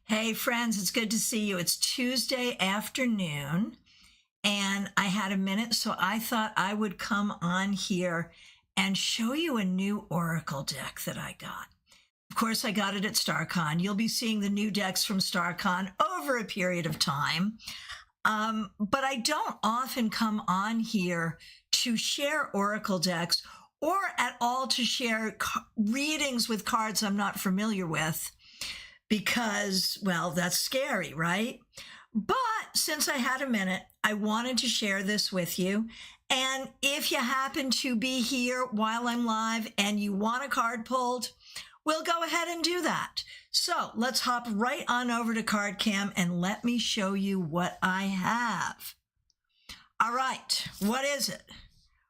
Hey friends, it's good to see you. It's Tuesday afternoon and I had a minute, so I thought I would come on here and show you a new Oracle deck that I got. Of course, I got it at StaarCon. You'll be seeing the new decks from StaarCon over a period of time. But I don't often come on here to share Oracle decks or at all to share readings with cards I'm not familiar with. Because, well, that's scary, right? But since I had a minute, I wanted to share this with you. And if you happen to be here while I'm live and you want a card pulled, we'll go ahead and do that. So let's hop right on over to CardCam and let me show you what I have. All right, what is it?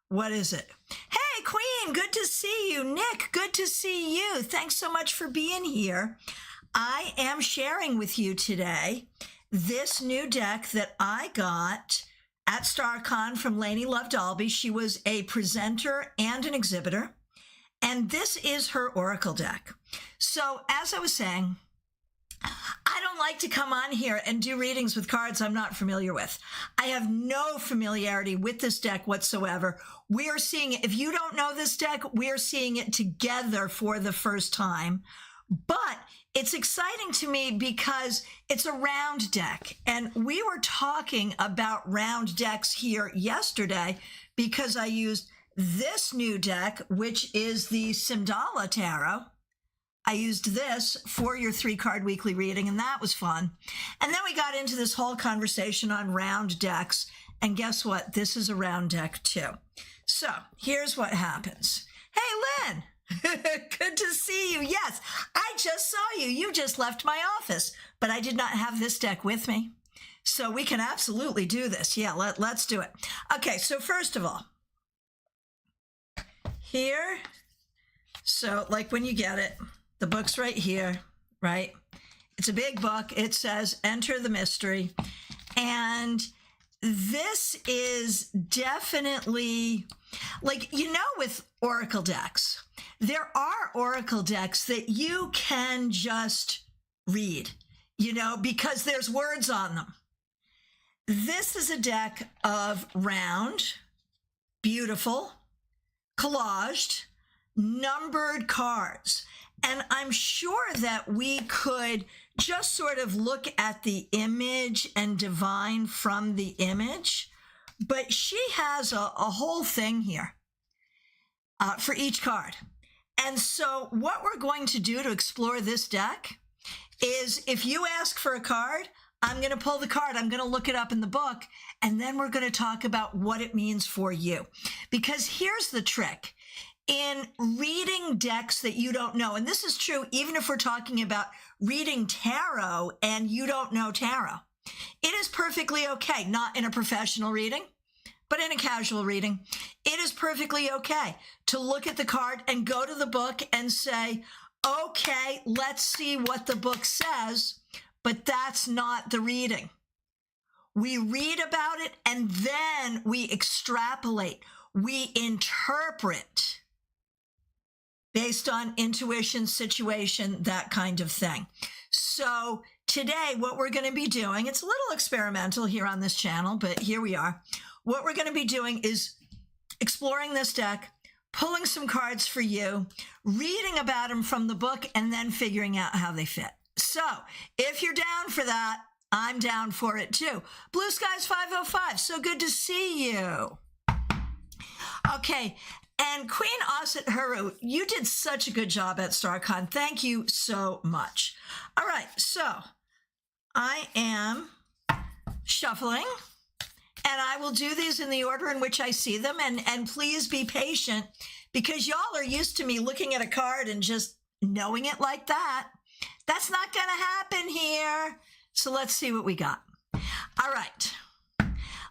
What is it? Hey, Queen, good to see you. Nick, good to see you. Thanks so much for being here. I am sharing with you today this new deck that I got at StaarCon from Lainie Dalby. She was a presenter and an exhibitor, and this is her Oracle deck. So as I was saying, I don't like to come on here and do readings with cards I'm not familiar with. I have no familiarity with this deck whatsoever. We are seeing it. If you don't know this deck, we're seeing it together for the first time. But it's exciting to me because it's a round deck. And we were talking about round decks here yesterday because I used this new deck, which is the Simdala Tarot. I used this for your 3-card weekly reading, and that was fun. And then we got into this whole conversation on round decks. And guess what? This is a round deck too. So here's what happens. Hey, Lynn. Good to see you. Yes, I just saw you. You just left my office, but I did not have this deck with me. So we can absolutely do this. Yeah, let's do it. Okay, so first of all, here, so like when you get it, the book's right here, right? It's a big book. It says Enter the Mystery. And this is definitely, like, you know, with Oracle decks, there are Oracle decks that you can just read, you know, because there's words on them. This is a deck of round, beautiful, collaged, numbered cards. And I'm sure that we could just sort of look at the image and divine from the image. But she has a whole thing here for each card. And so what we're going to do to explore this deck is if you ask for a card, I'm going to pull the card. I'm going to look it up in the book. And then we're going to talk about what it means for you. Because here's the trick. In reading decks that you don't know, and this is true even if we're talking about reading tarot and you don't know tarot, it is perfectly okay, not in a professional reading, but in a casual reading, it is perfectly okay to look at the card and go to the book and say, okay, let's see what the book says, but that's not the reading. We read about it and then we extrapolate, we interpret based on intuition, situation, that kind of thing. So today, what we're going to be doing, it's a little experimental here on this channel, but here we are. What we're going to be doing is exploring this deck, pulling some cards for you, reading about them from the book, and then figuring out how they fit. So if you're down for that, I'm down for it too. Blue Skies 505, so good to see you. Okay. And Queen Asit Huru, you did such a good job at StaarCon. Thank you so much. All right, so I am shuffling, and I will do these in the order in which I see them. And please be patient, because y'all are used to me looking at a card and just knowing it like that. That's not going to happen here. So let's see what we got. All right.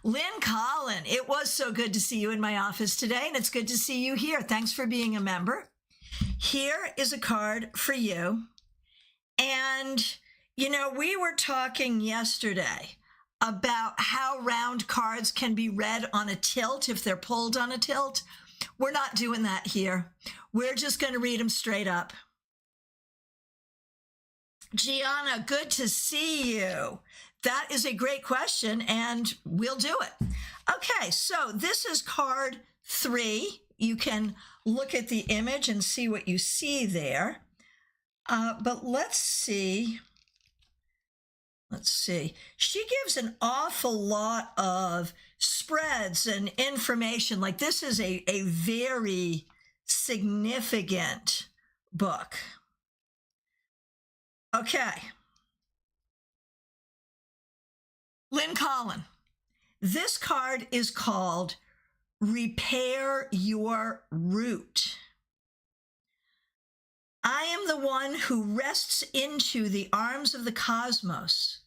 Lynn Collin, it was so good to see you in my office today, and it's good to see you here. Thanks for being a member. Here is a card for you. And, you know, we were talking yesterday about how round cards can be read on a tilt if they're pulled on a tilt. We're not doing that here. We're just going to read them straight up. Gianna, good to see you. That is a great question, and we'll do it. Okay, so this is card 3. You can look at the image and see what you see there. But let's see. She gives an awful lot of spreads and information. Like, this is a very significant book. Okay. Lynn Collin. This card is called Repair Your Root. I am the one who rests into the arms of the cosmos,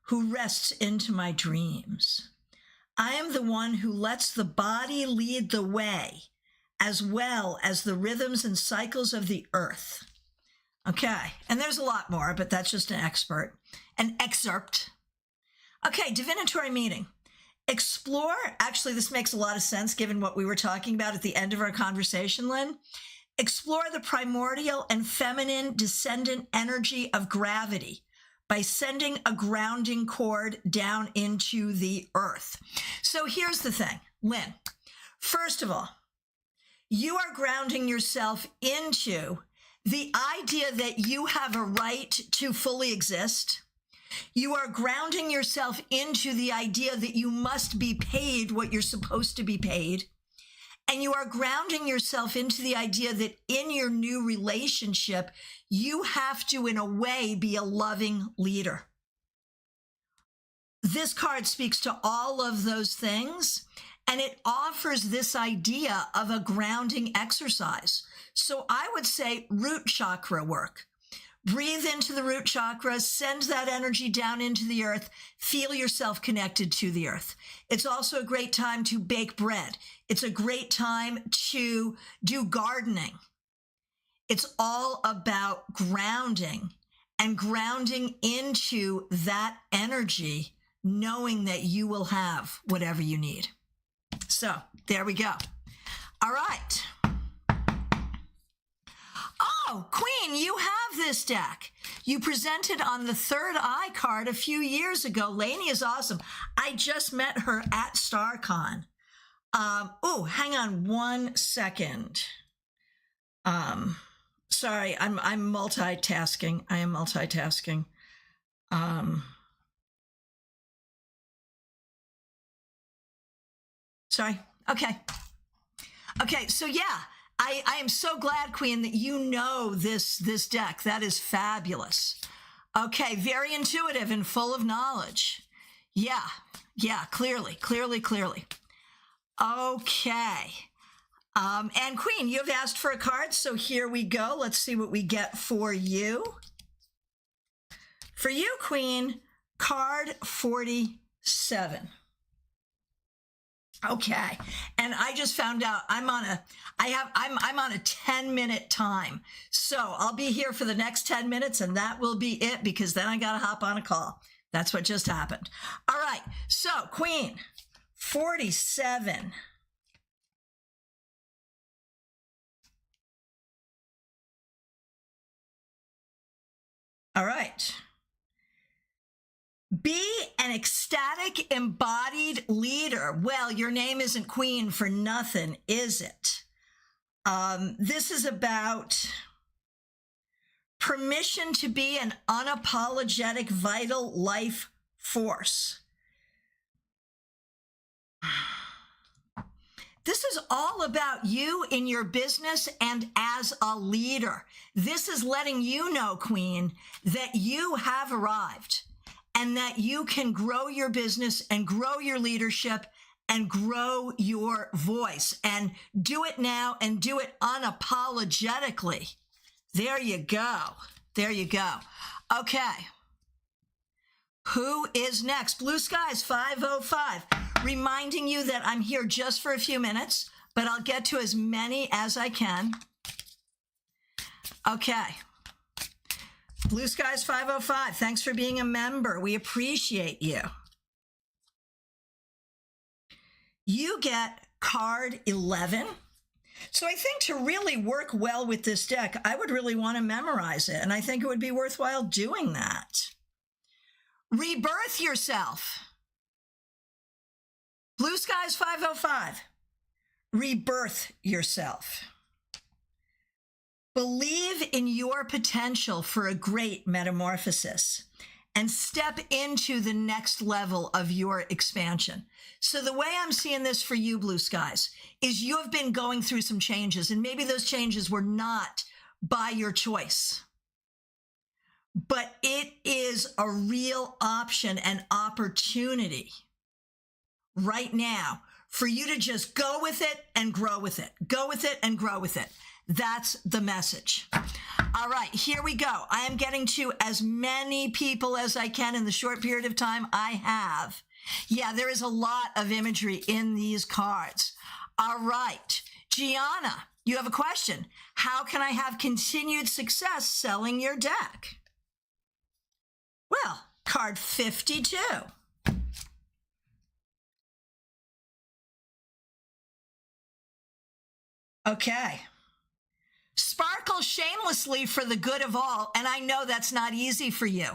who rests into my dreams. I am the one who lets the body lead the way, as well as the rhythms and cycles of the earth. Okay, and there's a lot more, but that's just an excerpt. Okay, divinatory meaning. Explore, actually this makes a lot of sense given what we were talking about at the end of our conversation, Lynn. Explore the primordial and feminine descendant energy of gravity by sending a grounding cord down into the earth. So here's the thing, Lynn. First of all, you are grounding yourself into the idea that you have a right to fully exist. You are grounding yourself into the idea that you must be paid what you're supposed to be paid. And you are grounding yourself into the idea that in your new relationship, you have to, in a way, be a loving leader. This card speaks to all of those things, and it offers this idea of a grounding exercise. So I would say root chakra work. Breathe into the root chakra, send that energy down into the earth, feel yourself connected to the earth. It's also a great time to bake bread. It's a great time to do gardening. It's all about grounding and grounding into that energy, knowing that you will have whatever you need. So there we go. All right. Oh, Queen, you have this deck. You presented on the Third Eye card a few years ago. Lainie is awesome. I just met her at StaarCon. Oh, hang on one second. Sorry, I'm multitasking. I am multitasking. Sorry. Okay, so yeah. I am so glad, Queen, that you know this deck. That is fabulous. Okay, very intuitive and full of knowledge. Yeah, clearly. Okay. And Queen, you have asked for a card, so here we go. Let's see what we get for you. For you, Queen, card 47. Okay, and I just found out I'm on a 10-minute time. So I'll be here for the next 10 minutes and that will be it, because then I got to hop on a call. That's what just happened. All right, so Queen 47. All right. Be an ecstatic, embodied leader. Well, your name isn't Queen for nothing, is it? This is about permission to be an unapologetic, vital life force. This is all about you in your business and as a leader. This is letting you know, Queen, that you have arrived and that you can grow your business and grow your leadership and grow your voice, and do it now and do it unapologetically. There you go. Okay. Who is next? Blue Skies 505, reminding you that I'm here just for a few minutes, but I'll get to as many as I can. Okay. Blue Skies 505, thanks for being a member. We appreciate you. You get card 11. So I think to really work well with this deck, I would really want to memorize it. And I think it would be worthwhile doing that. Rebirth yourself. Blue Skies 505. Rebirth yourself. Believe in your potential for a great metamorphosis and step into the next level of your expansion. So the way I'm seeing this for you, Blue Skies, is you have been going through some changes, and maybe those changes were not by your choice. But it is a real option and opportunity right now for you to just go with it and grow with it. Go with it and grow with it. That's the message. All right, here we go. I am getting to as many people as I can in the short period of time I have. Yeah, there is a lot of imagery in these cards. All right, Gianna, you have a question. How can I have continued success selling your deck? Well, card 52. Okay. Sparkle shamelessly for the good of all. And I know that's not easy for you.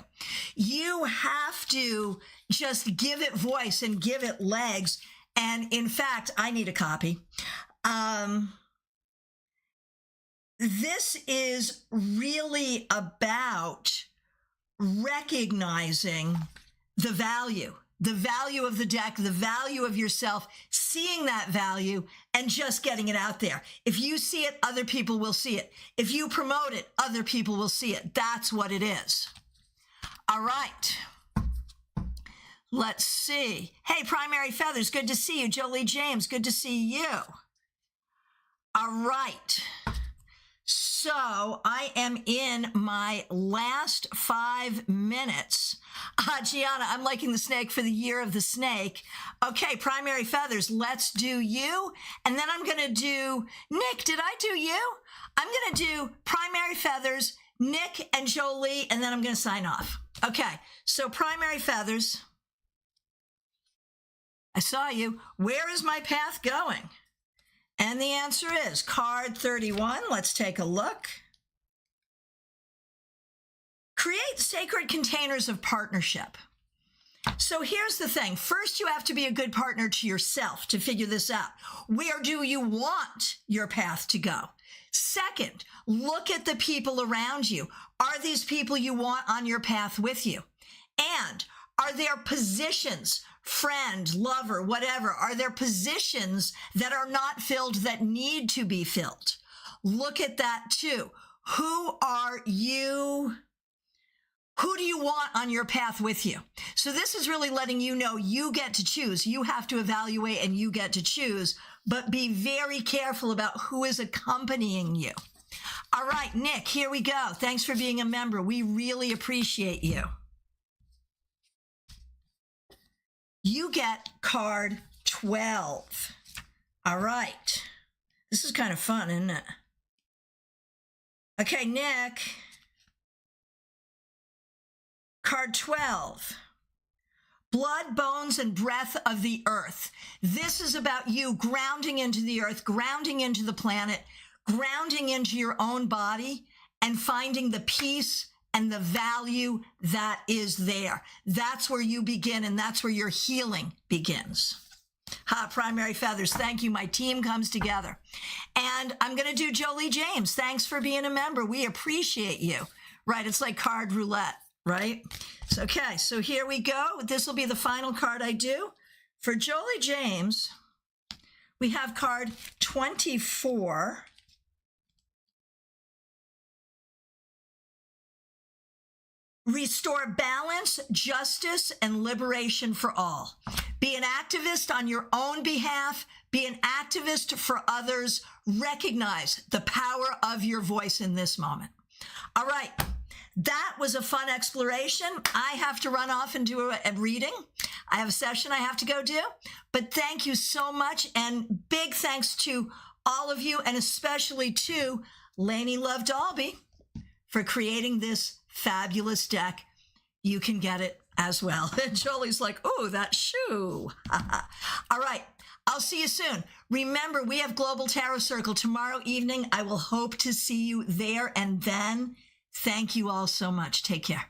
You have to just give it voice and give it legs. And in fact, I need a copy. This is really about recognizing the value of the deck, the value of yourself, seeing that value and just getting it out there. If you see it, other people will see it. If you promote it, other people will see it. That's what it is. All right. Let's see. Hey, Primary Feathers, good to see you. Jolie James, good to see you. All right. So I am in my last 5 minutes. Gianna, I'm liking the snake for the year of the snake. Okay, Primary Feathers, let's do you. And then I'm going to do, Nick, did I do you? I'm going to do Primary Feathers, Nick and Jolie, and then I'm going to sign off. Okay, so Primary Feathers, I saw you. Where is my path going? And the answer is card 31. Let's take a look. Create sacred containers of partnership. So here's the thing. First, you have to be a good partner to yourself to figure this out. Where do you want your path to go? Second, look at the people around you. Are these people you want on your path with you? And are there positions, friend, lover, whatever, are there positions that are not filled that need to be filled? Look at that too. Who are you? Who do you want on your path with you? So this is really letting you know you get to choose. You have to evaluate and you get to choose, but be very careful about who is accompanying you. All right, Nick, here we go. Thanks for being a member. We really appreciate you. You get card 12. All right. This is kind of fun, isn't it? Okay, Nick. Card 12. Blood, bones, and breath of the earth. This is about you grounding into the earth, grounding into the planet, grounding into your own body, and finding the peace and the value that is there. That's where you begin, and that's where your healing begins. Primary Feathers, thank you. My team comes together. And I'm going to do Jolie James. Thanks for being a member. We appreciate you. Right, it's like card roulette, right? So, okay, so here we go. This will be the final card I do. For Jolie James, we have card 24. Restore balance, justice, and liberation for all. Be an activist on your own behalf. Be an activist for others. Recognize the power of your voice in this moment. All right. That was a fun exploration. I have to run off and do a reading. I have a session I have to go do. But thank you so much. And big thanks to all of you, and especially to Lainie Love Dalby for creating this fabulous deck. You can get it as well. And Jolie's like, oh, that shoe. All right. I'll see you soon. Remember, we have Global Tarot Circle tomorrow evening. I will hope to see you there. And then thank you all so much. Take care.